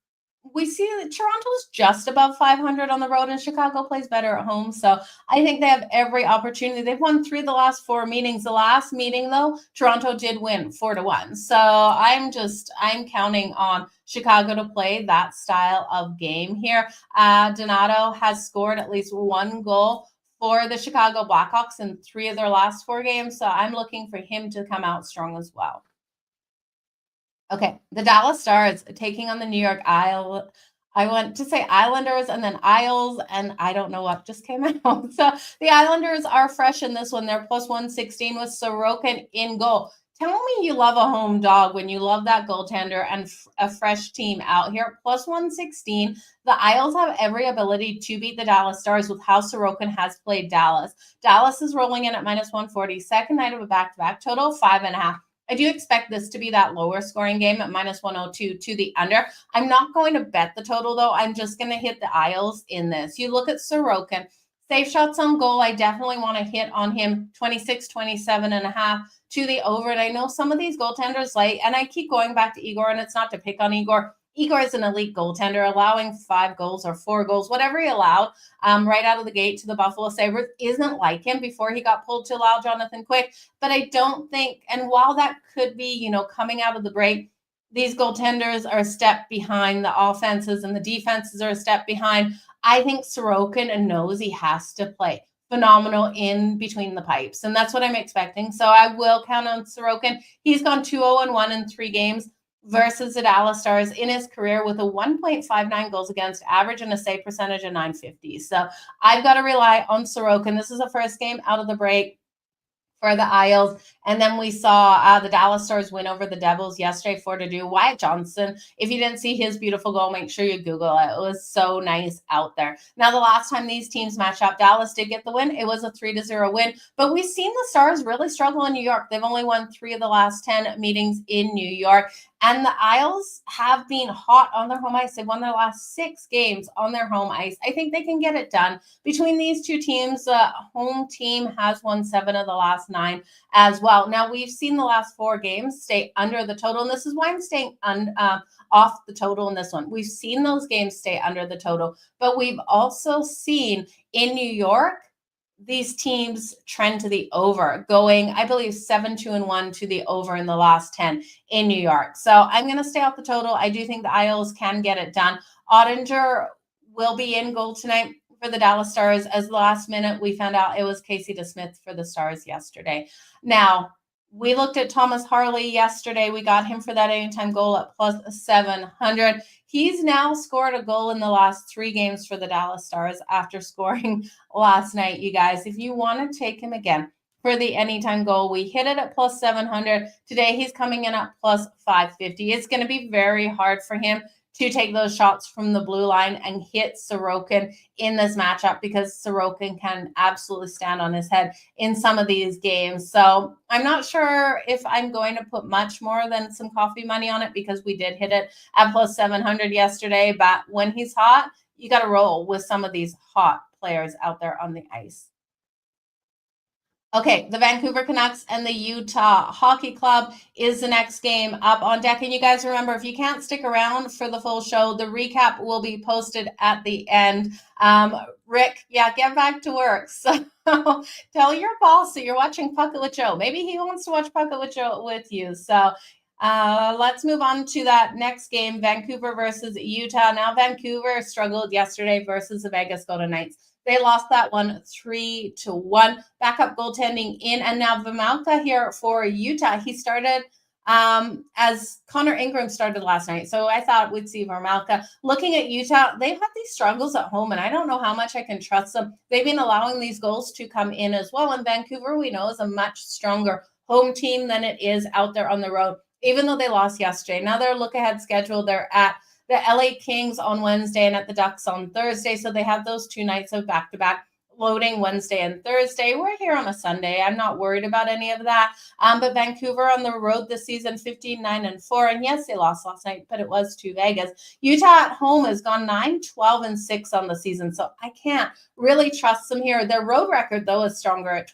We see that Toronto's just above 500 on the road and Chicago plays better at home. So I think they have every opportunity. They've won 3 of the last 4 meetings. The last meeting, though, Toronto did win 4-1. So I'm counting on Chicago to play that style of game here. Donato has scored at least 1 goal for the Chicago Blackhawks in 3 of their last 4 games. So I'm looking for him to come out strong as well. Okay, the Dallas Stars taking on the New York Isles. I want to say Islanders and then Isles, and I don't know what just came out. So the Islanders are fresh in this one. They're plus 116 with Sorokin in goal. Tell me you love a home dog when you love that goaltender and a fresh team out here. Plus 116. The Isles have every ability to beat the Dallas Stars with how Sorokin has played Dallas. Dallas is rolling in at minus 140. Second night of a back-to-back. Total 5.5. I do expect this to be that lower scoring game at minus 102 to the under. I'm not going to bet the total, though. I'm just going to hit the Isles in this. You look at Sorokin. Safe shots on goal. I definitely want to hit on him 26, 27.5 to the over. And I know some of these goaltenders and I keep going back to Igor, and it's not to pick on Igor. Igor is an elite goaltender, allowing 5 goals or 4 goals, whatever he allowed right out of the gate to the Buffalo Sabres isn't like him before he got pulled to allow Jonathan Quick. But I don't think, and while that could be, coming out of the break, these goaltenders are a step behind the offenses and the defenses are a step behind. I think Sorokin knows he has to play phenomenal in between the pipes, and that's what I'm expecting. So I will count on Sorokin. He's gone 2-0-1 in 3 games versus the Dallas Stars in his career with a 1.59 goals against average and a save percentage of .950. So I've got to rely on Sorokin. This is the first game out of the break for the Isles. And then we saw the Dallas Stars win over the Devils yesterday 4-2. Wyatt Johnston, if you didn't see his beautiful goal, make sure you Google it. It was so nice out there. Now, the last time these teams matched up, Dallas did get the win. It was a 3-0 win. But we've seen the Stars really struggle in New York. They've only won 3 of the last 10 meetings in New York. And the Isles have been hot on their home ice. They've won their last 6 games on their home ice. I think they can get it done. Between these 2 teams, the home team has won 7 of the last 9 as well. Now, we've seen the last 4 games stay under the total, and this is why I'm staying off the total in this one. We've seen those games stay under the total, but we've also seen in New York, these teams trend to the over, going, I believe, 7-2-1 to the over in the last 10 in New York. So I'm going to stay off the total. I do think the Isles can get it done. Ottinger will be in goal tonight for the Dallas Stars. As last minute, we found out it was Casey DeSmith for the Stars yesterday. Now, We looked at Thomas Harley yesterday. We got him for that anytime goal at plus 700. He's now scored a goal in the last 3 games for the Dallas Stars after scoring last night, you guys. If you want to take him again for the anytime goal, we hit it at plus 700. Today, he's coming in at plus 550. It's going to be very hard for him to take those shots from the blue line and hit Sorokin in this matchup because Sorokin can absolutely stand on his head in some of these games. So I'm not sure if I'm going to put much more than some coffee money on it because we did hit it at plus 700 yesterday. But when he's hot, you got to roll with some of these hot players out there on the ice. Okay, the Vancouver Canucks and the Utah Hockey Club is the next game up on deck. And you guys remember, if you can't stick around for the full show, the recap will be posted at the end. Rick, get back to work. So tell your boss that you're watching Puck It with Jo. Maybe he wants to watch Puck It with Jo with you. So let's move on to that next game, Vancouver versus Utah. Now, Vancouver struggled yesterday versus the Vegas Golden Knights. They lost that one 3-1. Backup goaltending in. And now Vejmelka here for Utah. He started as Connor Ingram started last night. So I thought we'd see Vejmelka. Looking at Utah, they've had these struggles at home, and I don't know how much I can trust them. They've been allowing these goals to come in as well. And Vancouver, we know, is a much stronger home team than it is out there on the road, even though they lost yesterday. Now their look-ahead schedule, they're at the LA Kings on Wednesday and at the Ducks on Thursday. So they have those 2 nights of back-to-back loading Wednesday and Thursday. We're here on a Sunday. I'm not worried about any of that. But Vancouver on the road this season, 15-9-4. And yes, they lost last night, but it was to Vegas. Utah at home has gone 9-12-6 on the season. So I can't really trust them here. Their road record, though, is stronger at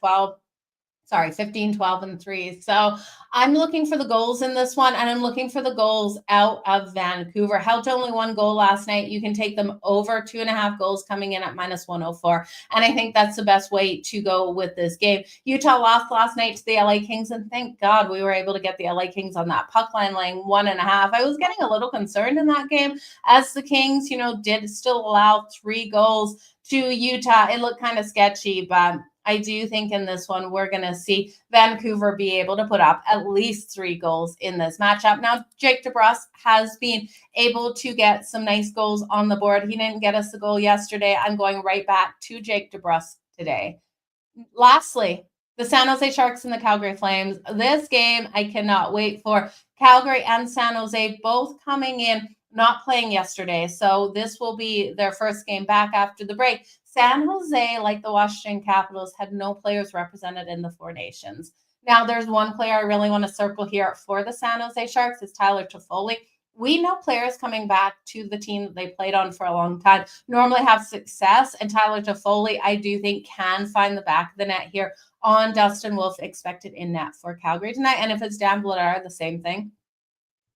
15-12-3. So I'm looking for the goals in this one, and I'm looking for the goals out of Vancouver. Held to only 1 goal last night. You can take them over 2.5 goals coming in at minus 104. And I think that's the best way to go with this game. Utah lost last night to the LA Kings, and thank God we were able to get the LA Kings on that puck line laying 1.5. I was getting a little concerned in that game as the Kings, did still allow 3 goals to Utah. It looked kind of sketchy, but I do think in this one, we're going to see Vancouver be able to put up at least 3 goals in this matchup. Now, Jake DeBrusk has been able to get some nice goals on the board. He didn't get us a goal yesterday. I'm going right back to Jake DeBrusk today. Lastly, the San Jose Sharks and the Calgary Flames. This game I cannot wait for. Calgary and San Jose both coming in, not playing yesterday. So this will be their first game back after the break. San Jose, like the Washington Capitals, had no players represented in the 4 Nations. Now, there's one player I really want to circle here for the San Jose Sharks. It's Tyler Toffoli. We know players coming back to the team that they played on for a long time normally have success, and Tyler Toffoli, I do think, can find the back of the net here on Dustin Wolf, expected in net for Calgary tonight. And if it's Dan Vladar, the same thing.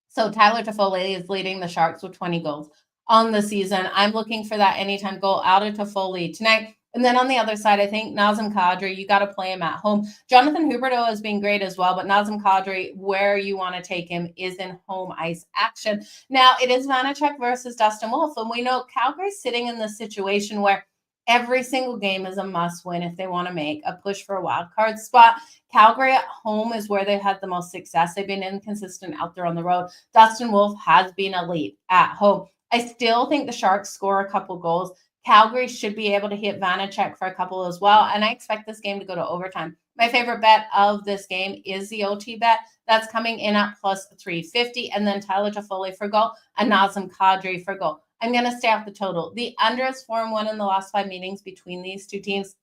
So Tyler Toffoli is leading the Sharks with 20 goals on the season. I'm looking for that anytime goal out of Toffoli tonight. And then on the other side, I think Nazem Kadri, you got to play him at home. Jonathan Huberdeau has been great as well, but Nazem Kadri, where you want to take him is in home ice action. Now, it is Vanacek versus Dustin Wolf, and we know Calgary's sitting in this situation where every single game is a must-win if they want to make a push for a wild card spot. Calgary at home is where they've had the most success. They've been inconsistent out there on the road. Dustin Wolf has been elite at home. I still think the Sharks score a couple goals. Calgary should be able to hit Vanacek for a couple as well, and I expect this game to go to overtime. My favorite bet of this game is the OT bet. That's coming in at plus 350, and then Tyler Toffoli for goal and Nazem Kadri for goal. I'm going to stay off the total. The under is 4-1 in the last 5 meetings between these 2 teams.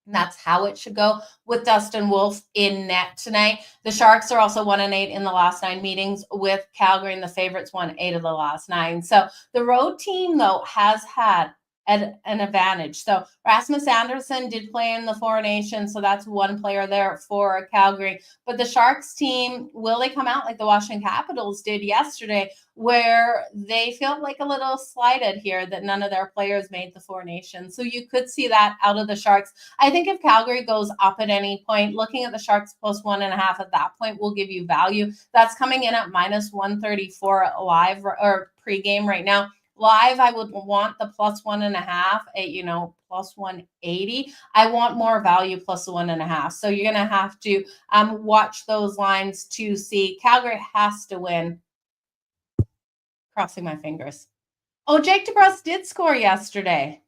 And that's how it should go with Dustin Wolf in net tonight. The Sharks are also 1-8 in the last 9 meetings with Calgary, and the favorites won 8 of the last 9. So the road team, though, has had an advantage. So Rasmus Andersson did play in the 4 Nations, so that's one player there for Calgary. But the Sharks team, will they come out like the Washington Capitals did yesterday, where they feel like a little slighted here that none of their players made the 4 Nations? So you could see that out of the Sharks. I think if Calgary goes up at any point, looking at the Sharks plus 1.5 at that point will give you value. That's coming in at minus 134 live or pregame right now. Live, I would want the +1.5 at, plus 180. I want more value plus the 1.5. So you're going to have to watch those lines to see. Calgary has to win. Crossing my fingers. Oh, Jake DeBrusk did score yesterday.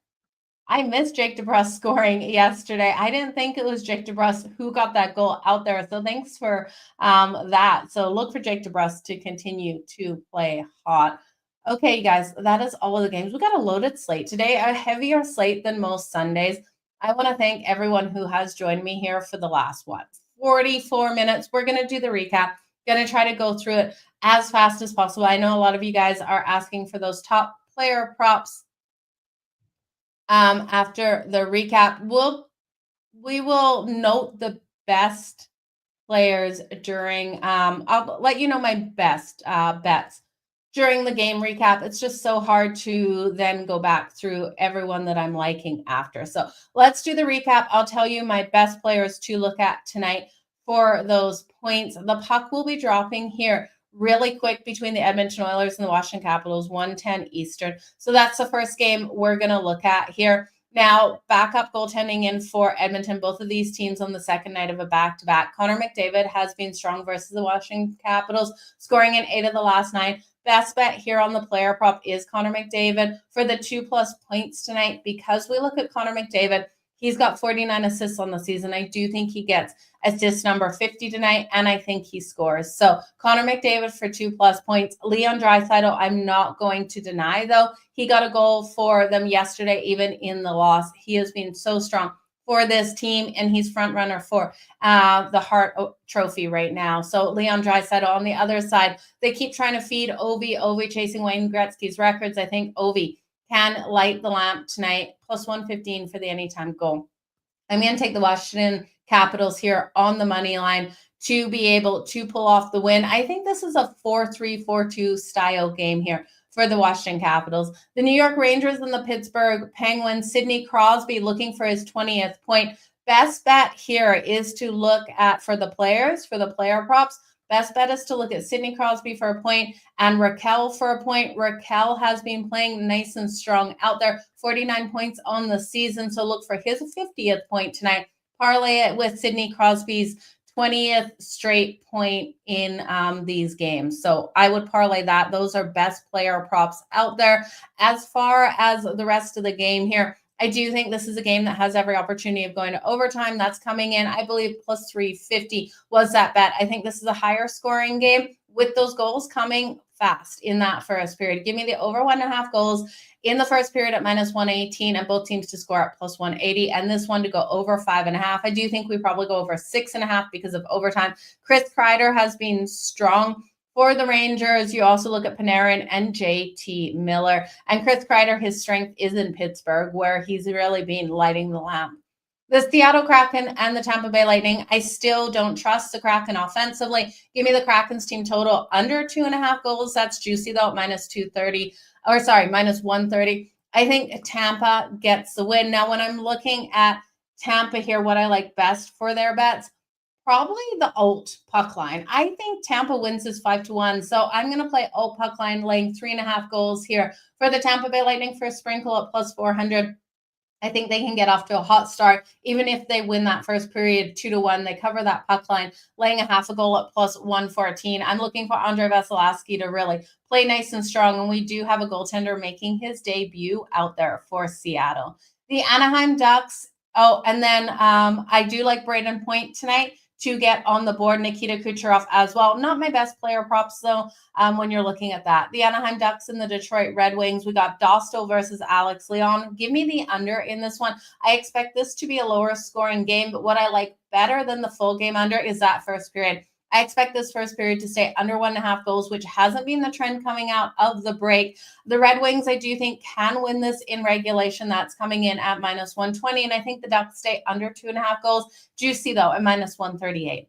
I missed Jake DeBrusk scoring yesterday. I didn't think it was Jake DeBrusk who got that goal out there. So thanks for that. So look for Jake DeBrusk to continue to play hot. Okay, you guys, that is all of the games. We got a loaded slate today, a heavier slate than most Sundays. I want to thank everyone who has joined me here for the last 44 minutes. We're going to do the recap. Going to try to go through it as fast as possible. I know a lot of you guys are asking for those top player props. After the recap, we will note the best players during I'll let you know my best bets during the game recap. It's just so hard to then go back through everyone that I'm liking after. So let's do the recap. I'll tell you my best players to look at tonight for those points. The puck will be dropping here really quick between the Edmonton Oilers and the Washington Capitals, 1:10 Eastern. So that's the first game we're going to look at here. Now, backup goaltending in for Edmonton, both of these teams on the second night of a back-to-back. Connor McDavid has been strong versus the Washington Capitals, scoring in 8 of the last 9. Best bet here on the player prop is Connor McDavid for the 2+ points tonight. Because we look at Connor McDavid, he's got 49 assists on the season. I do think he gets assist number 50 tonight, and I think he scores. So Connor McDavid for 2+ points. Leon Draisaitl, I'm not going to deny, though. He got a goal for them yesterday, even in the loss. He has been so strong for this team, and he's front runner for the Hart Trophy right now. So Leon Draisaitl on the other side, they keep trying to feed Ovi chasing Wayne Gretzky's records. I think Ovi can light the lamp tonight, plus 115 for the anytime goal. I'm going to take the Washington Capitals here on the money line to be able to pull off the win. I think this is a 4-3-4-2 style game here for the Washington Capitals. The New York Rangers and the Pittsburgh Penguins, Sidney Crosby looking for his 20th point. Best bet here is to look at, for the players, for the player props, best bet is to look at Sidney Crosby for a point and Raquel for a point. Raquel has been playing nice and strong out there, 49 points on the season. So look for his 50th point tonight. Parlay it with Sidney Crosby's 20th straight point in these games. So I would parlay that. Those are best player props out there. As far as the rest of the game here, I do think this is a game that has every opportunity of going to overtime. That's coming in, I believe, plus 350 was that bet. I think this is a higher scoring game with those goals coming fast in that first period. Give me the over 1.5 goals in the first period at minus 118 and both teams to score at plus 180 and this one to go over 5.5. I do think we probably go over 6.5 because of overtime. Chris Kreider has been strong for the Rangers. You also look at Panarin and JT Miller. And Chris Kreider, his strength is in Pittsburgh, where he's really been lighting the lamp. The Seattle Kraken and the Tampa Bay Lightning, I still don't trust the Kraken offensively. Give me the Kraken's team total under 2.5 goals. That's juicy, though, minus 130. I think Tampa gets the win. Now, when I'm looking at Tampa here, what I like best for their bets, probably the alt puck line. I think Tampa wins this 5-1. So I'm going to play alt puck line, laying 3.5 goals here for the Tampa Bay Lightning for a sprinkle at plus 400. I think they can get off to a hot start. Even if they win that first period 2-1, they cover that puck line, laying a half a goal at plus 114. I'm looking for Andre Vasilevsky to really play nice and strong. And we do have a goaltender making his debut out there for Seattle. The Anaheim Ducks. Oh, and then I do like Braden Point tonight to get on the board. Nikita Kucherov as well. Not my best player props, though, when you're looking at that. The Anaheim Ducks and the Detroit Red Wings. We got Dostal versus Alex Leon. Give me the under in this one. I expect this to be a lower scoring game, but what I like better than the full game under is that first period. I expect this first period to stay under 1.5 goals, which hasn't been the trend coming out of the break. The Red Wings, I do think, can win this in regulation. That's coming in at minus 120. And I think the Ducks stay under 2.5 goals. Juicy, though, at minus 138.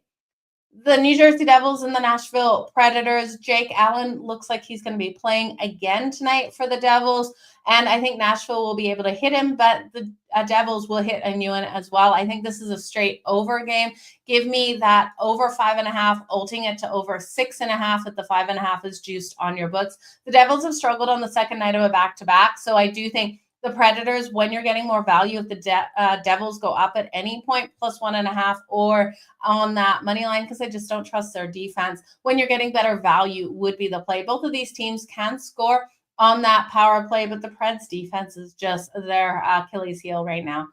The New Jersey Devils and the Nashville Predators. Jake Allen looks like he's going to be playing again tonight for the Devils. And I think Nashville will be able to hit him, but the Devils will hit a new one as well. I think this is a straight over game. Give me that over 5.5, ulting it to over 6.5 if the 5.5 is juiced on your books. The Devils have struggled on the second night of a back-to-back. So I do think the Predators, when you're getting more value, if the Devils go up at any point, plus 1.5 or on that money line, because I just don't trust their defense. When you're getting better value would be the play. Both of these teams can score on that power play, but the Preds defense is just their Achilles heel right now.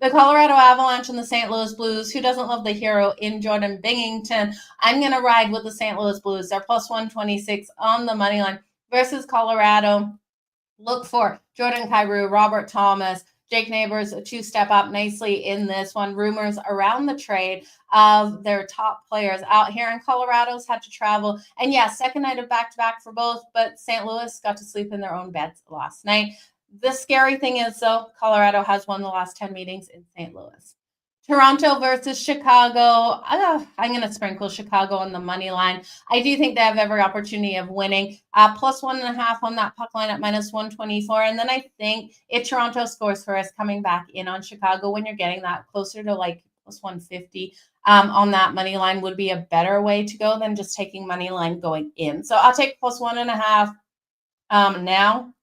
The Colorado Avalanche and the St. Louis Blues. Who doesn't love the hero in Jordan Binnington? I'm going to ride with the St. Louis Blues. They're plus 126 on the money line versus Colorado. Look for Jordan Kyrou, Robert Thomas, Jake Neighbors to step up nicely in this one. Rumors around the trade of their top players out here in Colorado's had to travel. And yeah, second night of back-to-back for both, but St. Louis got to sleep in their own beds last night. The scary thing is, though, Colorado has won the last 10 meetings in St. Louis. Toronto versus Chicago. I'm going to sprinkle Chicago on the money line. I do think they have every opportunity of winning. Plus 1.5 on that puck line at minus 124. And then I think if Toronto scores first, coming back in on Chicago when you're getting that closer to like plus 150 on that money line would be a better way to go than just taking money line going in. So I'll take plus 1.5 now.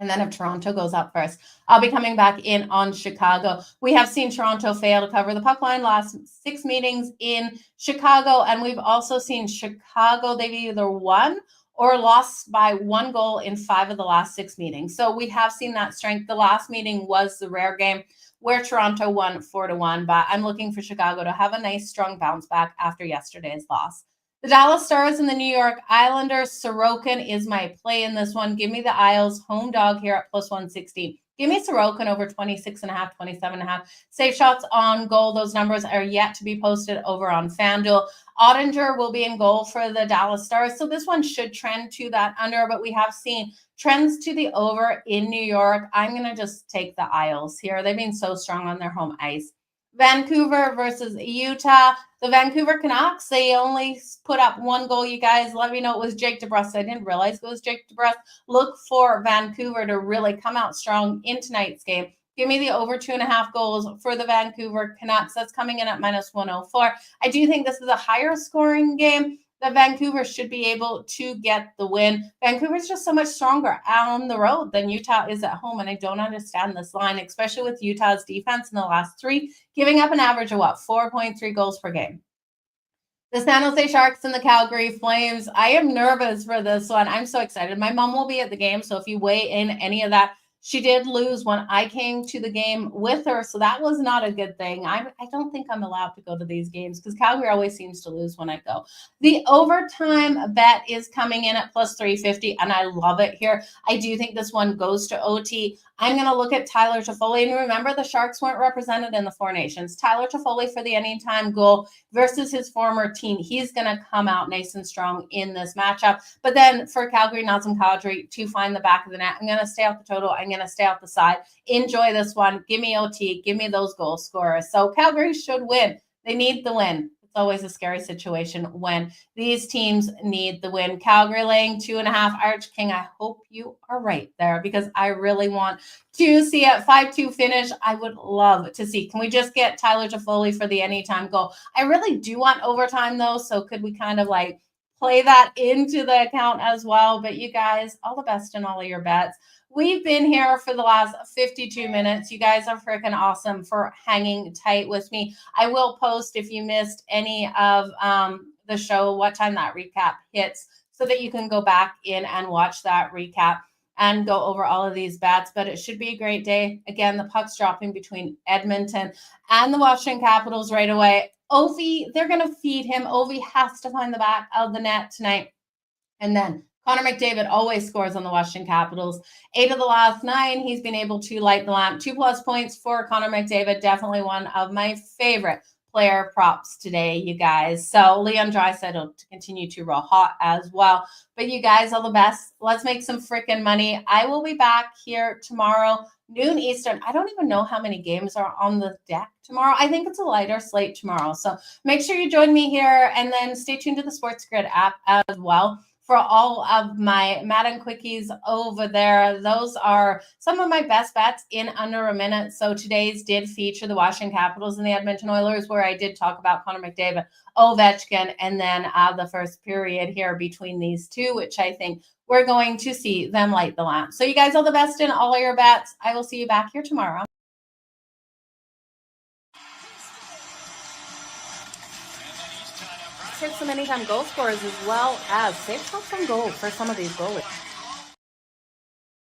And then if Toronto goes up first, I'll be coming back in on Chicago. We have seen Toronto fail to cover the puck line last 6 meetings in Chicago. And we've also seen Chicago, they've either won or lost by 1 goal in 5 of the last 6 meetings. So we have seen that strength. The last meeting was the rare game where Toronto won 4-1. But I'm looking for Chicago to have a nice, strong bounce back after yesterday's loss. The Dallas Stars and the New York Islanders. Sorokin is my play in this one. Give me the Isles home dog here at plus 160. Give me Sorokin over 26.5, 27.5. Safe shots on goal. Those numbers are yet to be posted over on FanDuel. Ottinger will be in goal for the Dallas Stars. So this one should trend to that under, but we have seen trends to the over in New York. I'm going to just take the Isles here. They've been so strong on their home ice. Vancouver versus Utah. The Vancouver Canucks, they only put up 1 goal, you guys. Let me know it was Jake DeBrusk. I didn't realize it was Jake DeBrusk. Look for Vancouver to really come out strong in tonight's game. Give me the over 2.5 goals for the Vancouver Canucks. That's coming in at minus 104. I do think this is a higher scoring game. The Vancouver should be able to get the win. Vancouver's just so much stronger on the road than Utah is at home, and I don't understand this line, especially with Utah's defense in the last 3, giving up an average of 4.3 goals per game. The San Jose Sharks and the Calgary Flames. I am nervous for this one. I'm so excited. My mom will be at the game, so if you weigh in any of that, she did lose when I came to the game with her, so that was not a good thing. I don't think I'm allowed to go to these games because Calgary always seems to lose when I go. The overtime bet is coming in at plus 350, and I love it here. I do think this one goes to OT. I'm going to look at Tyler Toffoli, and remember the Sharks weren't represented in the Four Nations. Tyler Toffoli for the anytime goal versus his former team. He's going to come out nice and strong in this matchup. But then for Calgary, Nazem Kadri to find the back of the net. I'm going to stay out the total. I'm going to stay out the side. Enjoy this one. Give me OT. Give me those goal scorers. So Calgary should win. They need the win. It's always a scary situation when these teams need the win. Calgary laying 2.5. Arch King, I hope you are right there because I really want to see a 5-2 finish. I would love to see. Can we just get Tyler Toffoli for the anytime goal? I really do want overtime though, so could we kind of like play that into the account as well? But you guys, all the best in all of your bets. We've been here for the last 52 minutes. You guys are freaking awesome for hanging tight with me. I will post if you missed any of the show, what time that recap hits, so that you can go back in and watch that recap and go over all of these bets. But it should be a great day. Again, the puck's dropping between Edmonton and the Washington Capitals right away. Ovi, they're going to feed him. Ovi has to find the back of the net tonight. And then Connor McDavid always scores on the Washington Capitals. 8 of the last 9, he's been able to light the lamp. 2+ points for Connor McDavid. Definitely one of my favorite player props today, you guys. So Leon Draisaitl to continue to roll hot as well. But you guys, all the best. Let's make some freaking money. I will be back here tomorrow noon Eastern. I don't even know how many games are on the deck tomorrow. I think it's a lighter slate tomorrow. So make sure you join me here, and then stay tuned to the SportsGrid app as well for all of my Madden quickies over there. Those are some of my best bets in under a minute. So today's did feature the Washington Capitals and the Edmonton Oilers, where I did talk about Connor McDavid, Ovechkin, and then the first period here between these two, which I think we're going to see them light the lamp. So you guys, all the best in all your bets. I will see you back here tomorrow. Hit some anytime goal scorers as well as safe shots on goal for some of these goalies.